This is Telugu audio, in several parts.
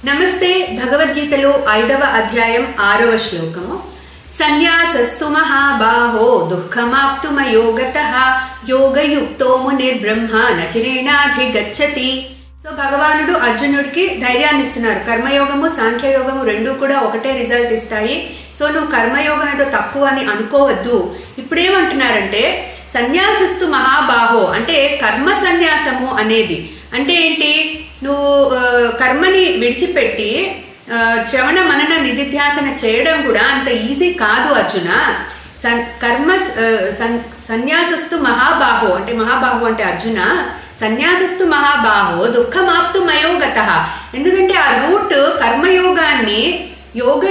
నమస్తే. భగవద్గీతలో 5వ అధ్యాయం 6వ శ్లోకము. సన్యాసస్తు మహాబాహో దుఃఖమాప్తుమయోగతః యోగయుక్తో మునిర్బ్రహ్మ నచిరేణాధిగచ్చతి. సో భగవానుడు అర్జునుడికి ధైర్యాన్ని ఇస్తున్నారు. కర్మయోగము సాంఖ్యయోగము రెండు కూడా ఒకటే రిజల్ట్ ఇస్తాయి. సో నువ్వు కర్మయోగం ఏదో తక్కువ అని అనుకోవద్దు. ఇప్పుడేమంటున్నారంటే సన్యాసస్తు మహాబాహో అంటే కర్మ సన్యాసము అనేది అంటే ఏంటి? నువ్వు కర్మని విడిచిపెట్టి శ్రవణ మనన నిధిధ్యాసన చేయడం కూడా అంత ఈజీ కాదు అర్జున. కర్మ సన్యాసస్తు మహాబాహో అంటే మహాబాహో అంటే అర్జున సన్యాసస్తు మహాబాహో దుఃఖమాప్తు మయోగతః. ఎందుకంటే ఆ రూట్ కర్మయోగాన్ని యోగ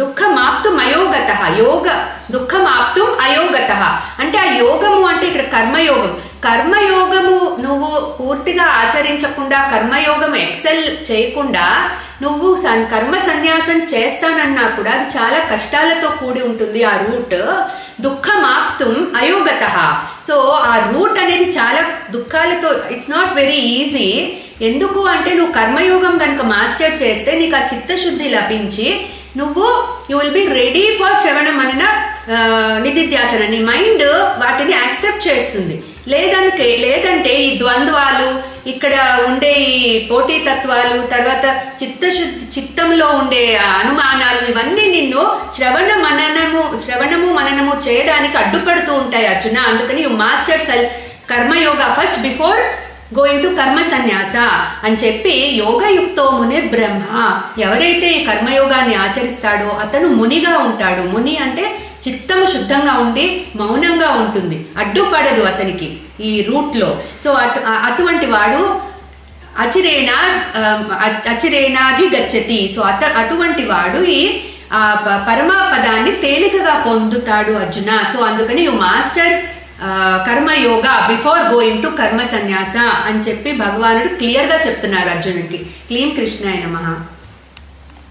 దుఃఖమాప్తు మయోగతః యోగ దుఃఖమాప్తుం అయోగతః అంటే ఆ యోగము అంటే ఇక్కడ కర్మయోగం. కర్మయోగము నువ్వు పూర్తిగా ఆచరించకుండా కర్మయోగం ఎక్సెల్ చేయకుండా నువ్వు కర్మ సన్యాసం చేస్తానన్నా కూడా అది చాలా కష్టాలతో కూడి ఉంటుంది. ఆ రూట్ దుఃఖమాప్తుం అయోగతః. సో ఆ రూట్ అనేది చాలా దుఃఖాలతో, ఇట్స్ నాట్ వెరీ ఈజీ. ఎందుకు అంటే నువ్వు కర్మయోగం కనుక మాస్టర్ చేస్తే నీకు ఆ చిత్తశుద్ధి లభించి నువ్వు you will be ready for శ్రవణ మనన నిధిధ్యాసన. నీ మైండ్ వాటిని యాక్సెప్ట్ చేస్తుంది. లేదంటే ఈ ద్వంద్వాలు, ఇక్కడ ఉండే ఈ పోటీతత్వాలు, తర్వాత చిత్తంలో ఉండే అనుమానాలు, ఇవన్నీ నిన్ను శ్రవణము మననము చేయడానికి అడ్డుపడుతూ ఉంటాయి అర్జున. అందుకని you master karma yoga first before going to కర్మ సన్యాస అని చెప్పి యోగయుక్తో ముని బ్రహ్మ. ఎవరైతే ఈ కర్మయోగాన్ని ఆచరిస్తాడో అతను మునిగా ఉంటాడు. ముని అంటే చిత్తము శుద్ధంగా ఉండి మౌనంగా ఉంటుంది, అడ్డుపడదు అతనికి ఈ రూట్ లో. సో అటువంటి వాడు అచిరేణాది గచ్చతి. సో అటువంటి వాడు ఈ పరమాపదాన్ని తేలికగా పొందుతాడు అర్జున. సో అందుకని you master karma yoga before going to కర్మ సన్యాస అని చెప్పి భగవానుడు క్లియర్ గా చెప్తున్నారు అర్జునుడికి. క్లీం కృష్ణాయ నమః.